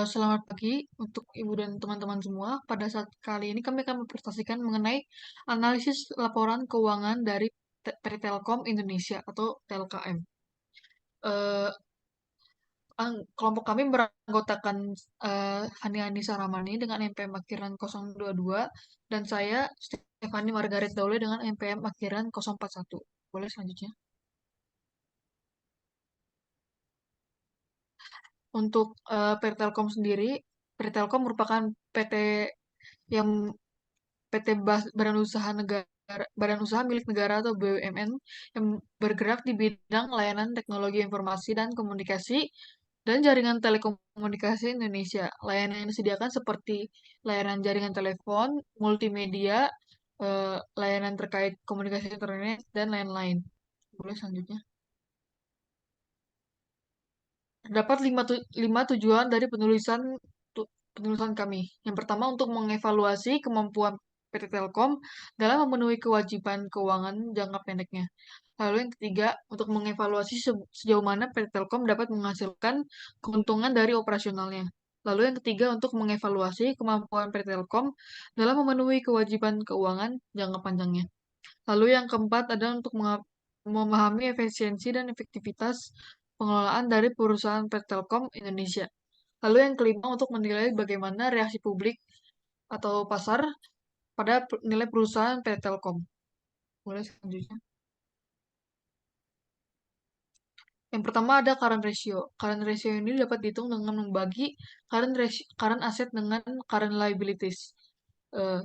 Selamat pagi untuk Ibu dan teman-teman semua. Pada saat kali ini kami akan mempresentasikan mengenai analisis laporan keuangan dari PT Telkom Indonesia atau TLKM. Eh, Kelompok kami beranggotakan Hani Saramani dengan NPM akhiran 022 dan saya Stefani Margaret Daule dengan NPM akhiran 041. Boleh selanjutnya. Untuk PT Telkom sendiri, PT Telkom merupakan PT yang Badan Usaha Negara, Badan Usaha Milik Negara atau BUMN yang bergerak di bidang layanan teknologi informasi dan komunikasi dan jaringan telekomunikasi Indonesia. Layanan yang disediakan seperti layanan jaringan telepon, multimedia, layanan terkait komunikasi internet, dan lain-lain. Boleh selanjutnya. Terdapat lima tujuan dari penulisan kami. Yang pertama untuk mengevaluasi kemampuan PT Telkom dalam memenuhi kewajiban keuangan jangka pendeknya. Lalu yang ketiga, untuk mengevaluasi sejauh mana PT Telkom dapat menghasilkan keuntungan dari operasionalnya. Lalu yang ketiga, untuk mengevaluasi kemampuan PT Telkom dalam memenuhi kewajiban keuangan jangka panjangnya. Lalu yang keempat adalah untuk memahami efisiensi dan efektivitas pengelolaan dari perusahaan PT Telkom Indonesia. Lalu yang kelima untuk menilai bagaimana reaksi publik atau pasar pada nilai perusahaan PT Telkom. Boleh selanjutnya. Yang pertama ada current ratio. Current ratio ini dapat dihitung dengan membagi current asset dengan current liabilities. Eh,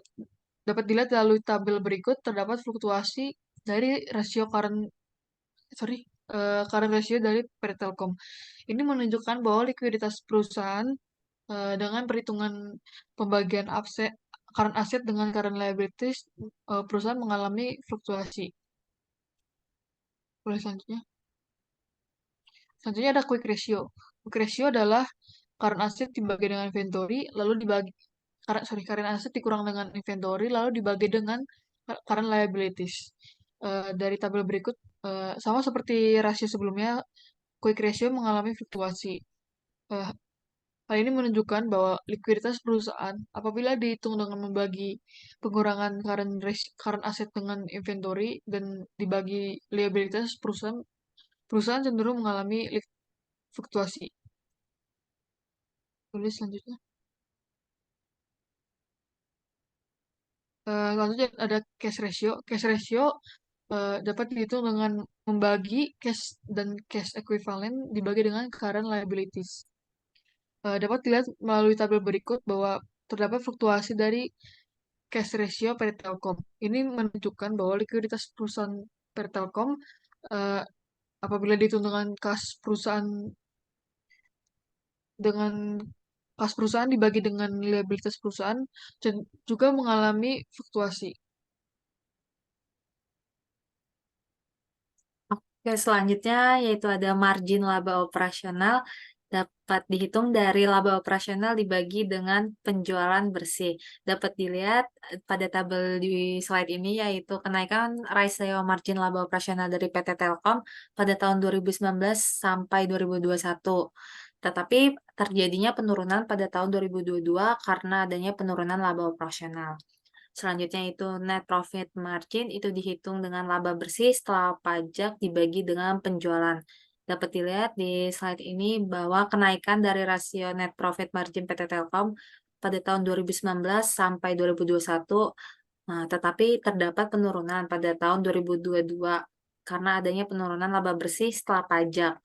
Dapat dilihat melalui tabel berikut terdapat fluktuasi dari rasio sorry, current ratio dari PT Telkom. Ini menunjukkan bahwa likuiditas perusahaan dengan perhitungan pembagian current asset dengan current liabilities, perusahaan mengalami fluktuasi. Boleh selanjutnya. Selanjutnya ada quick ratio. Quick ratio adalah current asset dibagi dengan inventory, lalu dibagi current asset dikurang dengan inventory, lalu dibagi dengan current liabilities. Dari tabel berikut, sama seperti rasio sebelumnya, quick ratio mengalami fluktuasi. Eh, Hal ini menunjukkan bahwa likuiditas perusahaan apabila dihitung dengan membagi pengurangan current asset dengan inventory dan dibagi liabilitas perusahaan cenderung mengalami fluktuasi. Tulis selanjutnya. Selanjutnya ada cash ratio. Cash ratio dapat dihitung dengan membagi cash dan cash equivalent dibagi dengan current liabilities. Dapat dilihat melalui tabel berikut bahwa terdapat fluktuasi dari cash ratio PT Telkom. Ini menunjukkan bahwa likuiditas perusahaan PT Telkom eh, apabila dihitung dengan kas perusahaan dibagi dengan liabilitas perusahaan juga mengalami fluktuasi. Oke, selanjutnya yaitu ada margin laba operasional dapat dihitung dari laba operasional dibagi dengan penjualan bersih. Dapat dilihat pada tabel di slide ini yaitu kenaikan rasio margin laba operasional dari PT Telkom pada tahun 2019 sampai 2021. Tetapi terjadinya penurunan pada tahun 2022 karena adanya penurunan laba operasional. Selanjutnya itu net profit margin itu dihitung dengan laba bersih setelah pajak dibagi dengan penjualan. Dapat dilihat di slide ini bahwa kenaikan dari rasio net profit margin PT Telkom pada tahun 2019 sampai 2021, tetapi terdapat penurunan pada tahun 2022 karena adanya penurunan laba bersih setelah pajak.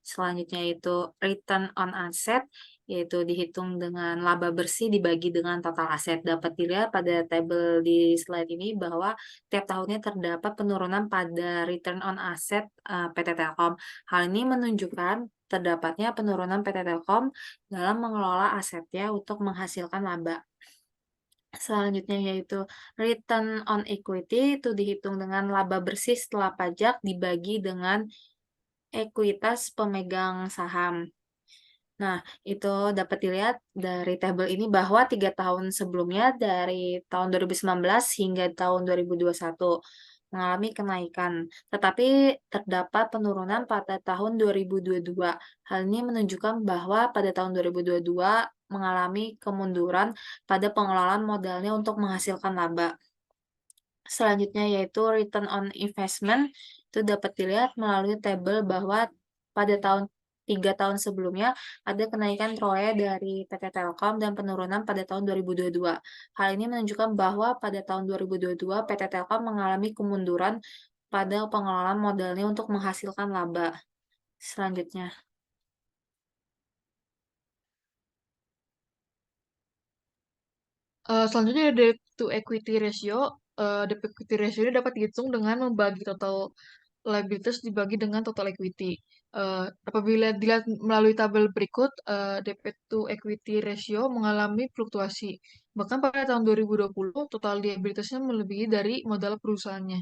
Selanjutnya itu return on asset, yaitu dihitung dengan laba bersih dibagi dengan total aset. Dapat dilihat pada tabel di slide ini bahwa tiap tahunnya terdapat penurunan pada return on asset PT Telkom. Hal ini menunjukkan terdapatnya penurunan PT Telkom dalam mengelola asetnya untuk menghasilkan laba. Selanjutnya yaitu return on equity itu dihitung dengan laba bersih setelah pajak dibagi dengan ekuitas pemegang saham. Nah, itu dapat dilihat dari tabel ini bahwa 3 tahun sebelumnya dari tahun 2019 hingga tahun 2021 mengalami kenaikan, tetapi terdapat penurunan pada tahun 2022. Hal ini menunjukkan bahwa pada tahun 2022 mengalami kemunduran pada pengelolaan modalnya untuk menghasilkan laba. Selanjutnya yaitu return on investment, itu dapat dilihat melalui tabel bahwa pada 3 tahun sebelumnya ada kenaikan ROE dari PT Telkom dan penurunan pada tahun 2022. Hal ini menunjukkan bahwa pada tahun 2022 PT Telkom mengalami kemunduran pada pengelolaan modalnya untuk menghasilkan laba. Selanjutnya. Selanjutnya ada debt to equity ratio. Debt equity ratio ini dapat dihitung dengan membagi total liabilities dibagi dengan total equity. Apabila dilihat melalui tabel berikut, debt to equity ratio mengalami fluktuasi. Bahkan pada tahun 2020, total liabilities-nya melebihi dari modal perusahaannya.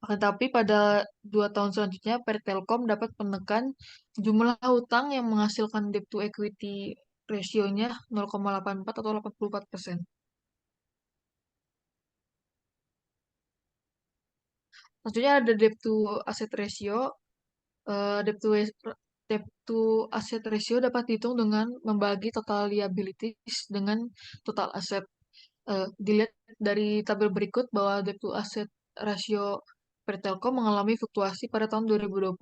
Akan tetapi pada 2 tahun selanjutnya, PT Telkom dapat menekan jumlah hutang yang menghasilkan debt to equity ratio-nya 0,84 atau 84%. Maksudnya ada debt to asset ratio. Debt to asset ratio dapat dihitung dengan membagi total liabilities dengan total aset. Dilihat dari tabel berikut bahwa debt to asset ratio PT Telkom mengalami fluktuasi pada tahun 2020.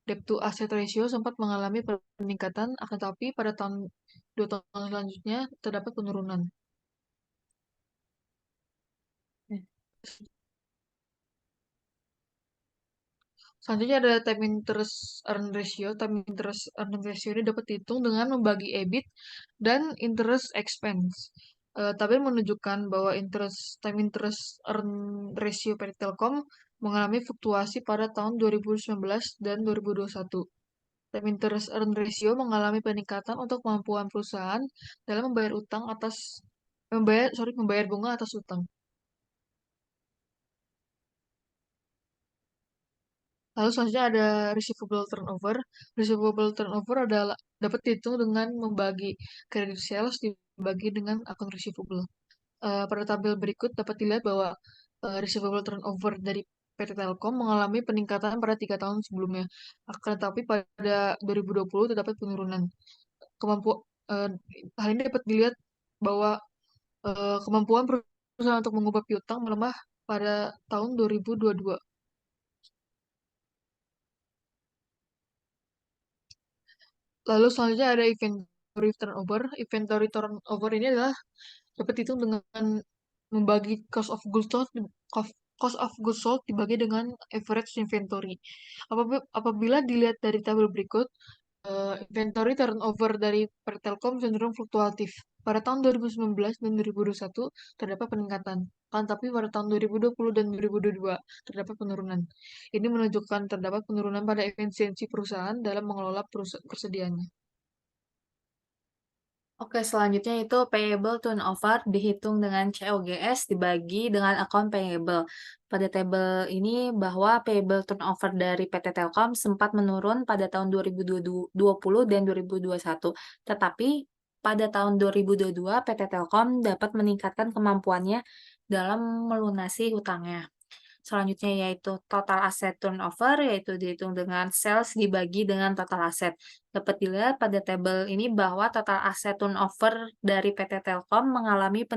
Debt to asset ratio sempat mengalami peningkatan, akan tetapi pada 2 tahun selanjutnya terdapat penurunan. Selanjutnya ada time interest earn ratio. Time interest earn ratio ini dapat dihitung dengan membagi EBIT dan interest expense. Tabel menunjukkan bahwa time interest earn ratio PT Telkom mengalami fluktuasi pada tahun 2019 dan 2021. Time interest earn ratio mengalami peningkatan untuk kemampuan perusahaan dalam membayar bunga atas utang. Lalu selanjutnya ada receivable turnover. Receivable turnover adalah dapat dihitung dengan membagi credit sales dibagi dengan akun receivable. Pada tabel berikut dapat dilihat bahwa receivable turnover dari PT Telkom mengalami peningkatan pada 3 tahun sebelumnya. Akan tetapi pada 2020 terdapat penurunan. Kemampu, eh, Hal ini dapat dilihat bahwa kemampuan perusahaan untuk mengubah piutang melemah pada tahun 2022. Lalu selanjutnya ada inventory turnover. Inventory turnover ini adalah dapat dihitung dengan membagi cost of goods sold dibagi dengan average inventory. Apabila dilihat dari tabel berikut, inventory turnover dari Telkom cenderung fluktuatif. Pada tahun 2019 dan 2021 terdapat peningkatan, kan tapi pada tahun 2020 dan 2022 terdapat penurunan. Ini menunjukkan terdapat penurunan pada efisiensi perusahaan dalam mengelola persediaannya. Oke, selanjutnya itu payable turnover dihitung dengan COGS dibagi dengan account payable. Pada tabel ini bahwa payable turnover dari PT Telkom sempat menurun pada tahun 2020 dan 2021. Tetapi pada tahun 2022 PT Telkom dapat meningkatkan kemampuannya dalam melunasi hutangnya. Selanjutnya yaitu total asset turnover, yaitu dihitung dengan sales dibagi dengan total aset. Dapat dilihat pada tabel ini bahwa total asset turnover dari PT Telkom mengalami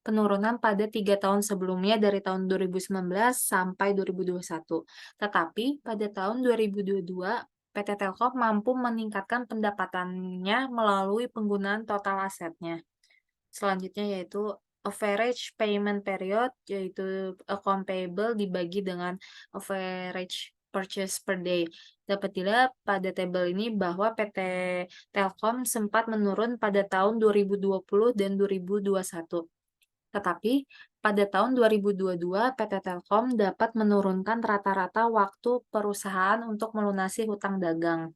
penurunan pada 3 tahun sebelumnya dari tahun 2019 sampai 2021. Tetapi pada tahun 2022, PT Telkom mampu meningkatkan pendapatannya melalui penggunaan total asetnya. Selanjutnya yaitu average payment period, yaitu account payable dibagi dengan average purchase per day. Dapat dilihat pada tabel ini bahwa PT Telkom sempat menurun pada tahun 2020 dan 2021. Tetapi pada tahun 2022, PT Telkom dapat menurunkan rata-rata waktu perusahaan untuk melunasi hutang dagang.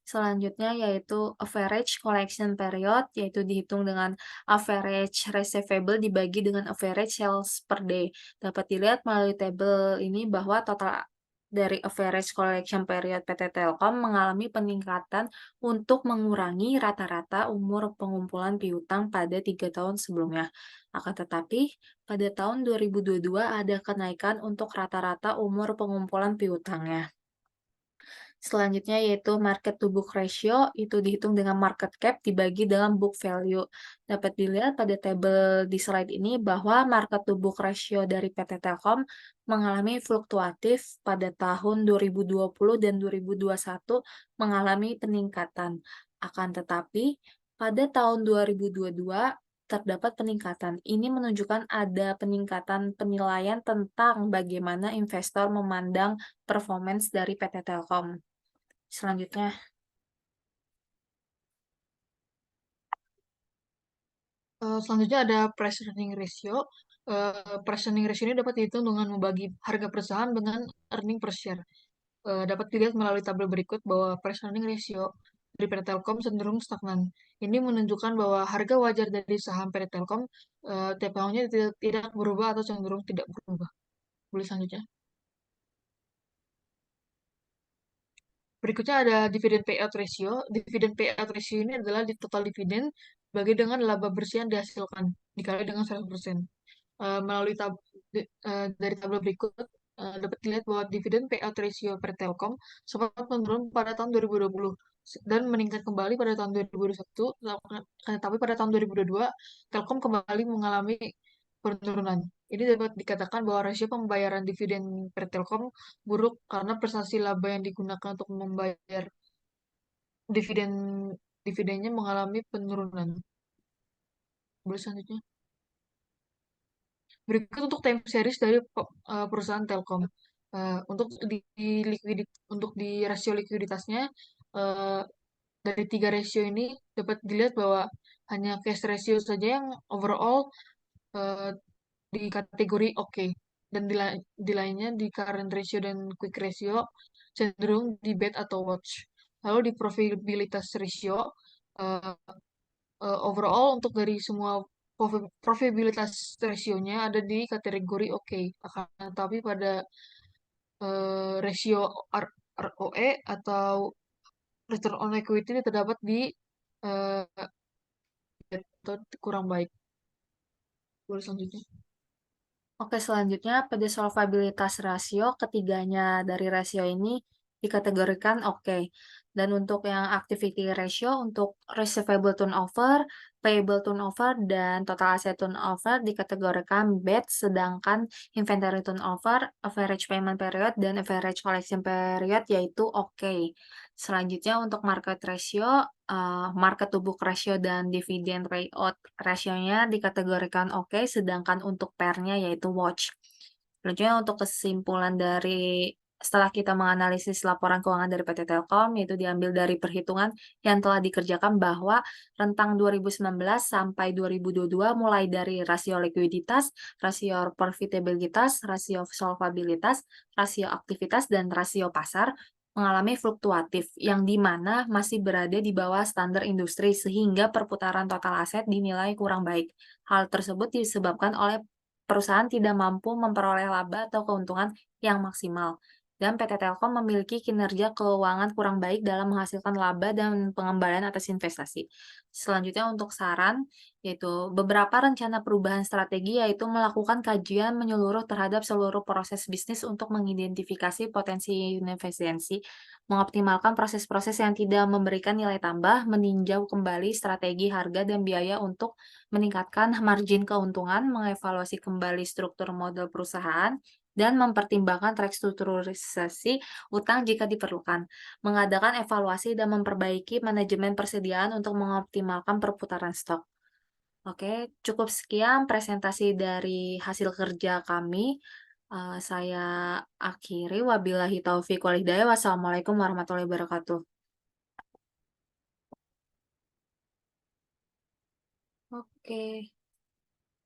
Selanjutnya yaitu average collection period, yaitu dihitung dengan average receivable dibagi dengan average sales per day. Dapat dilihat melalui tabel ini bahwa total dari average collection period PT Telkom mengalami peningkatan untuk mengurangi rata-rata umur pengumpulan piutang pada 3 tahun sebelumnya. Akan tetapi, pada tahun 2022 ada kenaikan untuk rata-rata umur pengumpulan piutangnya. Selanjutnya yaitu market to book ratio, itu dihitung dengan market cap dibagi dalam book value. Dapat dilihat pada tabel di slide ini bahwa market to book ratio dari PT Telkom mengalami fluktuatif pada tahun 2020 dan 2021 mengalami peningkatan. Akan tetapi, pada tahun 2022 terdapat peningkatan. Ini menunjukkan ada peningkatan penilaian tentang bagaimana investor memandang performance dari PT Telkom. Selanjutnya, Selanjutnya ada price earning ratio. Price earning ratio ini dapat dihitung dengan membagi harga perusahaan dengan earning per share. Dapat dilihat melalui tabel berikut bahwa price earning ratio dari PT Telkom cenderung stagnan. Ini menunjukkan bahwa harga wajar dari saham PT Telkom tiap tahunnya tidak berubah atau cenderung tidak berubah. Boleh selanjutnya. Berikutnya ada dividen payout ratio. Dividen payout ratio ini adalah di total dividen bagi dengan laba bersih yang dihasilkan dikali dengan 100%. Melalui dari tabel berikut dapat dilihat bahwa dividen payout ratio per Telkom sempat menurun pada tahun 2020 dan meningkat kembali pada tahun 2021, tapi pada tahun 2022 Telkom kembali mengalami penurunan. Ini dapat dikatakan bahwa rasio pembayaran dividen per Telkom buruk karena prestasi laba yang digunakan untuk membayar dividen dividennya mengalami penurunan. Boleh selanjutnya. Berikut untuk time series dari perusahaan Telkom. Untuk untuk di rasio likuiditasnya eh, dari tiga rasio ini dapat dilihat bahwa hanya cash ratio saja yang overall eh, di kategori oke. Dan di lainnya di current ratio dan quick ratio cenderung di bad atau watch. Lalu di profitabilitas ratio eh, overall untuk dari semua profitabilitas rasionya ada di kategori oke. Akan tapi pada rasio ROE atau return on equity terdapat di eh, atau kurang baik. Boleh selanjutnya. oke, selanjutnya pada solvabilitas rasio, ketiganya dari rasio ini dikategorikan oke. Dan untuk yang activity ratio, untuk receivable turnover, payable turnover, dan total asset turnover dikategorikan bad, sedangkan inventory turnover, average payment period, dan average collection period yaitu oke. Selanjutnya untuk market ratio, market to book ratio dan dividend payout rasionya dikategorikan oke, sedangkan untuk pair-nya yaitu watch. Selanjutnya untuk kesimpulan dari setelah kita menganalisis laporan keuangan dari PT Telkom, yaitu diambil dari perhitungan yang telah dikerjakan bahwa rentang 2019 sampai 2022 mulai dari rasio likuiditas, rasio profitabilitas, rasio solvabilitas, rasio aktivitas, dan rasio pasar mengalami fluktuatif, yang di mana masih berada di bawah standar industri sehingga perputaran total aset dinilai kurang baik. Hal tersebut disebabkan oleh perusahaan tidak mampu memperoleh laba atau keuntungan yang maksimal. Dan PT Telkom memiliki kinerja keuangan kurang baik dalam menghasilkan laba dan pengembalian atas investasi. Selanjutnya untuk saran, yaitu beberapa rencana perubahan strategi, yaitu melakukan kajian menyeluruh terhadap seluruh proses bisnis untuk mengidentifikasi potensi inefisiensi, mengoptimalkan proses-proses yang tidak memberikan nilai tambah, meninjau kembali strategi harga dan biaya untuk meningkatkan margin keuntungan, mengevaluasi kembali struktur model perusahaan, dan mempertimbangkan restrukturisasi utang jika diperlukan, mengadakan evaluasi dan memperbaiki manajemen persediaan untuk mengoptimalkan perputaran stok. Oke, cukup sekian presentasi dari hasil kerja kami. Saya akhiri. Wabillahi taufiq wal hidayah. Wassalamualaikum warahmatullahi wabarakatuh. Oke.